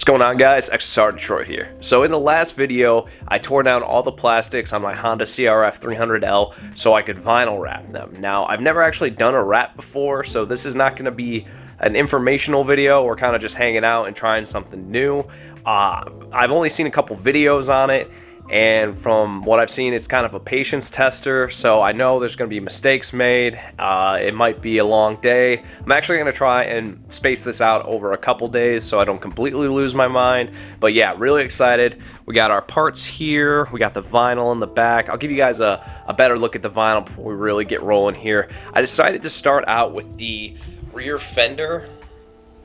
What's going on, guys? XSR Detroit here. So in the last video, I tore down all the plastics on my Honda CRF300L so I could vinyl wrap them. Now, I've never actually done a wrap before, so this is not going to be an informational video. We're kind of just hanging out and trying something new. I've only seen a couple videos on it, and from what I've seen, it's kind of a patience tester, so I know there's going to be mistakes made. It might be a long day. I'm actually going to try and space this out over a couple days so I don't completely lose my mind. But yeah, really excited. We got our parts here. We got the vinyl in the back. I'll give you guys a better look at the vinyl before we really get rolling here. I decided to start out with the rear fender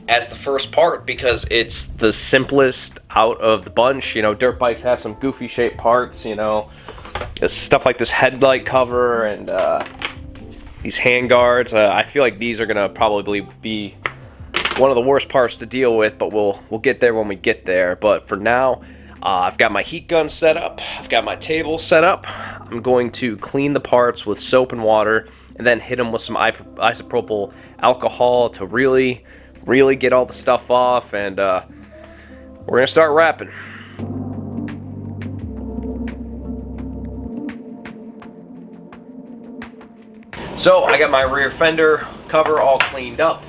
as the first part because it's the simplest out of the bunch. You know, dirt bikes have some goofy shaped parts, you know, stuff like this headlight cover and these hand guards. I feel like these are gonna probably be one of the worst parts to deal with, but we'll get there when we get there. But for now, I've got my heat gun set up, I've got my table set up. I'm going to clean the parts with soap and water and then hit them with some isopropyl alcohol to really get all the stuff off, and we're gonna start wrapping. So I got my rear fender cover all cleaned up.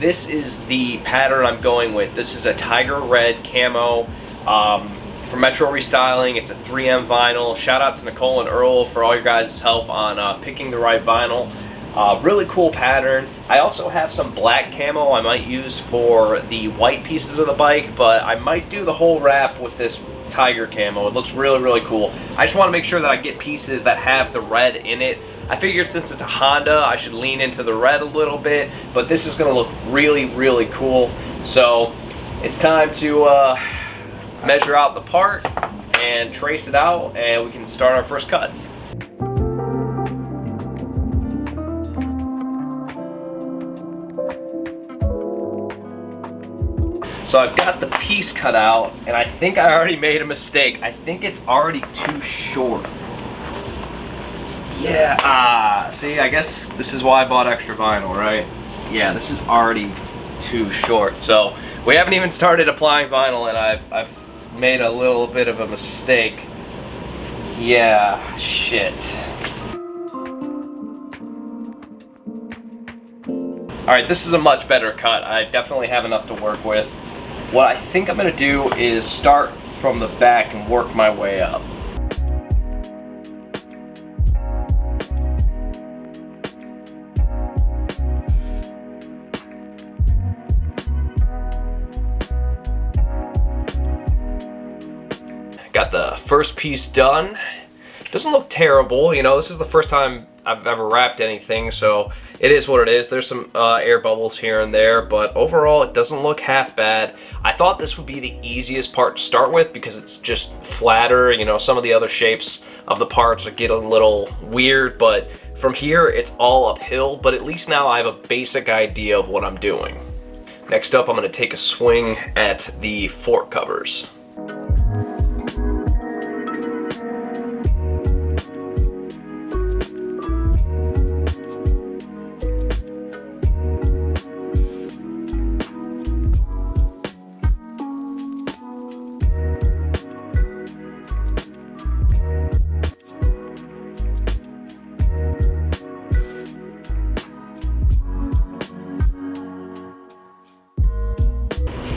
This is the pattern I'm going with. This is a tiger red camo from Metro Restyling. It's a 3M vinyl. Shout out to Nicole and Earl for all your guys' help on picking the right vinyl. Really cool pattern. I also have some black camo I might use for the white pieces of the bike, but I might do the whole wrap with this tiger camo. It looks really cool. I just want to make sure that I get pieces that have the red in it. I figured since it's a Honda, I should lean into the red a little bit, but this is going to look really cool. So it's time to measure out the part and trace it out, and we can start our first cut. So I've got the piece cut out, and I think I already made a mistake. I think it's already too short. Yeah, see, I guess this is why I bought extra vinyl, right? Yeah, this is already too short. So we haven't even started applying vinyl, and I've made a little bit of a mistake. Yeah, shit. Alright, this is a much better cut. I definitely have enough to work with. What I think I'm going to do is start from the back and work my way up. Got the first piece done. Doesn't look terrible, you know, this is the first time I've ever wrapped anything, so it is what it is. There's some air bubbles here and there, but overall it doesn't look half bad. I thought this would be the easiest part to start with because it's just flatter. You know, some of the other shapes of the parts get a little weird, but from here it's all uphill, but at least now I have a basic idea of what I'm doing. Next up, I'm going to take a swing at the fork covers.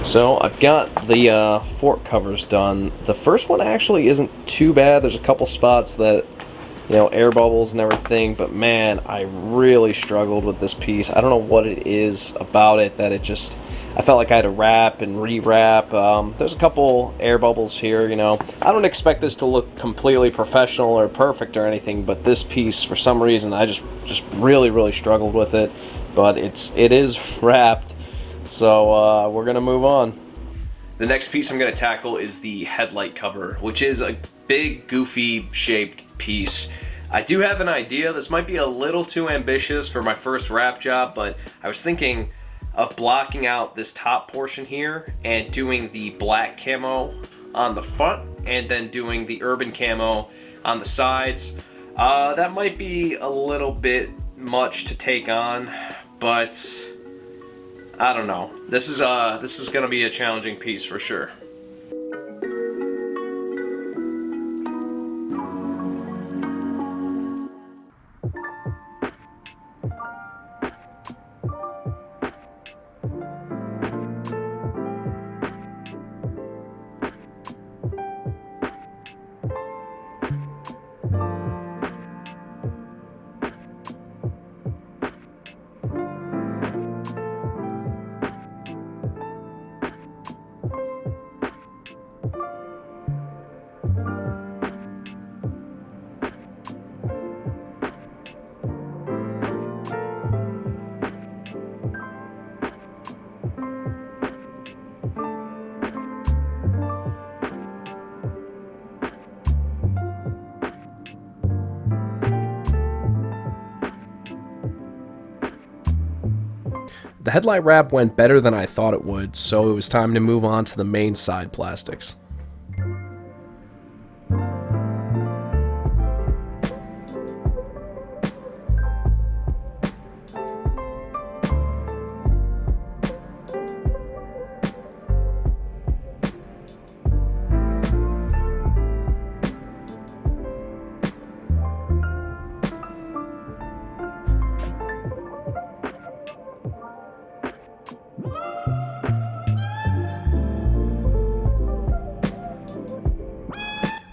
So I've got the fork covers done. The first one actually isn't too bad. There's a couple spots that, you know, air bubbles and everything, but man, I really struggled with this piece. I don't know what it is about it that I felt like I had to wrap and re-wrap. There's a couple air bubbles here, you know. I don't expect this to look completely professional or perfect or anything, but this piece, for some reason, I just really struggled with it. But it is wrapped. So we're gonna move on. The next piece I'm gonna tackle is the headlight cover, which is a big goofy shaped piece. I do have an idea. This might be a little too ambitious for my first wrap job, but I was thinking of blocking out this top portion here and doing the black camo on the front and then doing the urban camo on the sides. That might be a little bit much to take on, but I don't know. This is gonna be a challenging piece for sure. The headlight wrap went better than I thought it would, so it was time to move on to the main side plastics.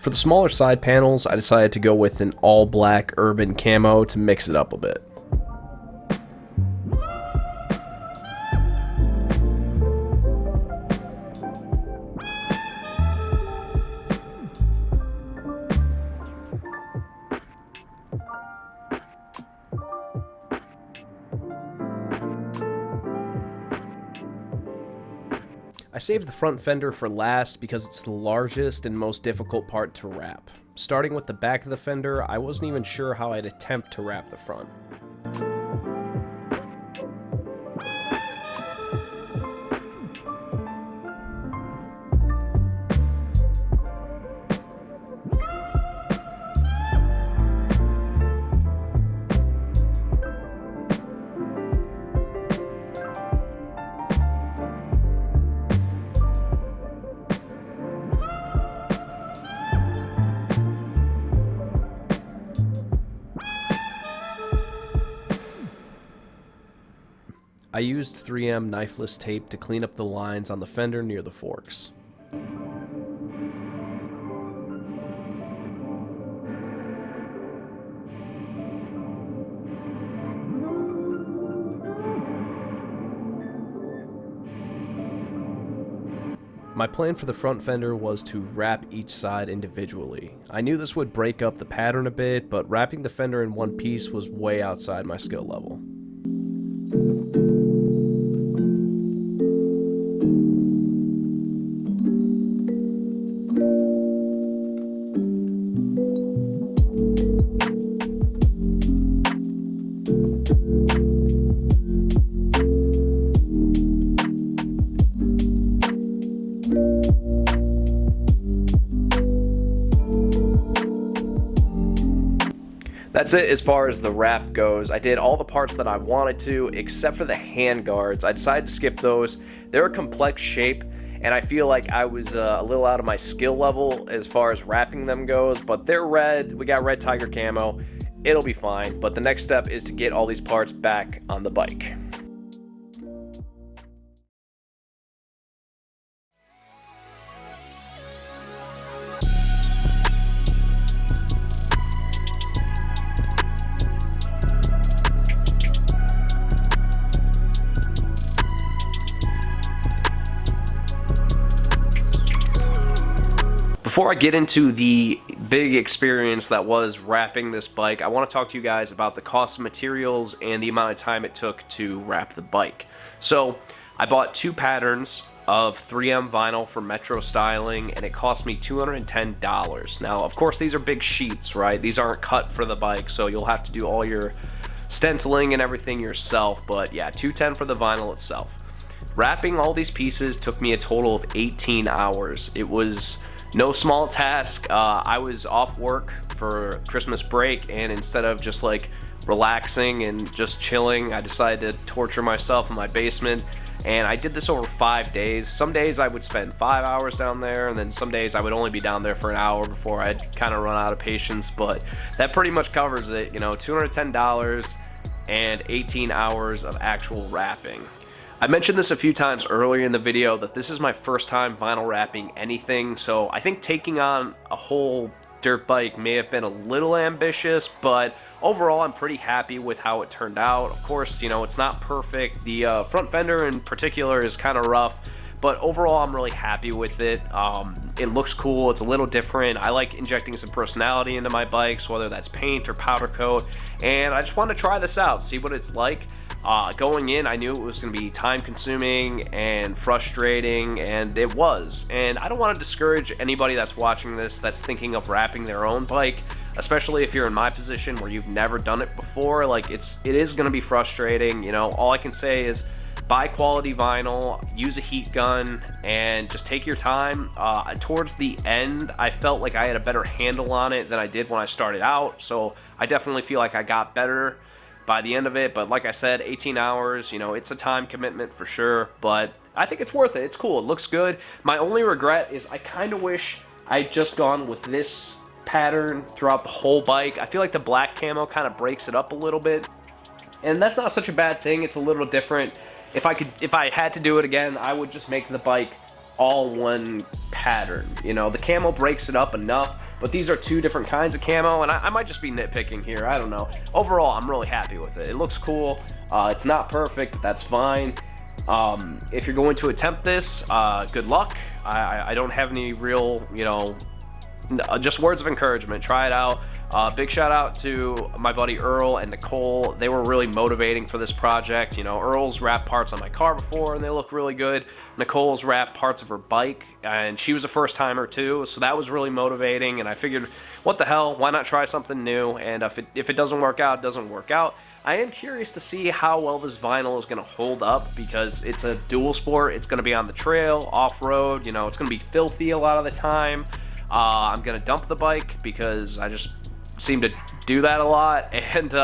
For the smaller side panels, I decided to go with an all-black urban camo to mix it up a bit. I saved the front fender for last because it's the largest and most difficult part to wrap. Starting with the back of the fender, I wasn't even sure how I'd attempt to wrap the front. I used 3M knifeless tape to clean up the lines on the fender near the forks. My plan for the front fender was to wrap each side individually. I knew this would break up the pattern a bit, but wrapping the fender in one piece was way outside my skill level. That's it as far as the wrap goes. I did all the parts that I wanted to, except for the hand guards. I decided to skip those. They're a complex shape, and I feel like I was a little out of my skill level as far as wrapping them goes, but they're red. We got red tiger camo. It'll be fine, but the next step is to get all these parts back on the bike. Before I get into the big experience that was wrapping this bike, I want to talk to you guys about the cost of materials and the amount of time it took to wrap the bike. So I bought 2 patterns of 3M vinyl for Metro styling, and it cost me $210. Now, of course, these are big sheets, right? These aren't cut for the bike, so you'll have to do all your stenciling and everything yourself, but yeah, $210 for the vinyl itself. Wrapping all these pieces took me a total of 18 hours. It was no small task. I was off work for Christmas break, and instead of just like relaxing and just chilling, I decided to torture myself in my basement and I did this over 5 days. Some days I would spend 5 hours down there, and then some days I would only be down there for an hour before I'd kind of run out of patience, but that pretty much covers it. You know, $210 and 18 hours of actual wrapping. I mentioned this a few times earlier in the video that this is my first time vinyl wrapping anything, so I think taking on a whole dirt bike may have been a little ambitious, but overall I'm pretty happy with how it turned out. Of course, you know, it's not perfect. The front fender in particular is kind of rough, but overall I'm really happy with it. It looks cool, it's a little different. I like injecting some personality into my bikes, whether that's paint or powder coat, and I just want to try this out, see what it's like. Going in, I knew it was going to be time consuming and frustrating, and it was. And I don't want to discourage anybody that's watching this that's thinking of wrapping their own bike, especially if you're in my position where you've never done it before. Like, it is going to be frustrating. You know, all I can say is buy quality vinyl, use a heat gun, and just take your time. Towards the end, I felt like I had a better handle on it than I did when I started out, so I definitely feel like I got better by the end of it. But like I said, 18 hours, you know, it's a time commitment for sure, but I think it's worth it. It's cool, it looks good. My only regret is I kind of wish I'd just gone with this pattern throughout the whole bike. I feel like the black camo kind of breaks it up a little bit, and that's not such a bad thing. It's a little different. If I had to do it again, I would just make the bike all one pattern. You know, the camo breaks it up enough, but these are two different kinds of camo, and I might just be nitpicking here, I don't know. Overall, I'm really happy with it. It looks cool. It's not perfect, but that's fine. If you're going to attempt this, good luck. I don't have any real, you know, just words of encouragement. Try it out. Big shout out to my buddy Earl and Nicole. They were really motivating for this project. You know, Earl's wrapped parts on my car before and they look really good. Nicole's wrapped parts of her bike, and she was a first timer too, so that was really motivating, and I figured, what the hell, why not try something new? And if it doesn't work out, it doesn't work out. I am curious to see how well this vinyl is going to hold up, because it's a dual sport. It's going to be on the trail, off-road, you know, it's going to be filthy a lot of the time. I'm going to dump the bike because I just seem to do that a lot, and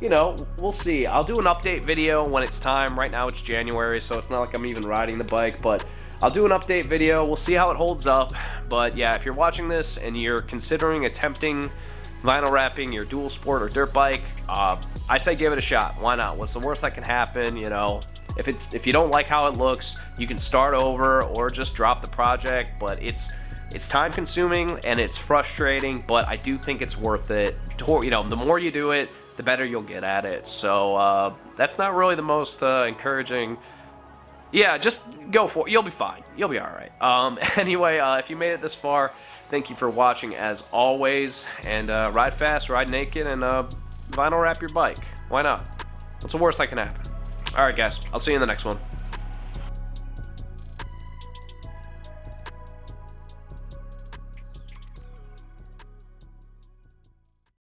you know, we'll see. I'll do an update video when it's time. Right now it's January, so it's not like I'm even riding the bike, but I'll do an update video. We'll see how it holds up. But yeah, if you're watching this and you're considering attempting vinyl wrapping your dual sport or dirt bike, I say give it a shot. Why not? What's the worst that can happen? You know, if you don't like how it looks, you can start over or just drop the project. But it's time consuming and it's frustrating, but I do think it's worth it. You know, the more you do it, the better you'll get at it. So that's not really the most encouraging. Yeah, just go for it. You'll be fine. You'll be all right. Anyway, if you made it this far, thank you for watching as always. And ride fast, ride naked, and vinyl wrap your bike. Why not? What's the worst that can happen? All right, guys. I'll see you in the next one.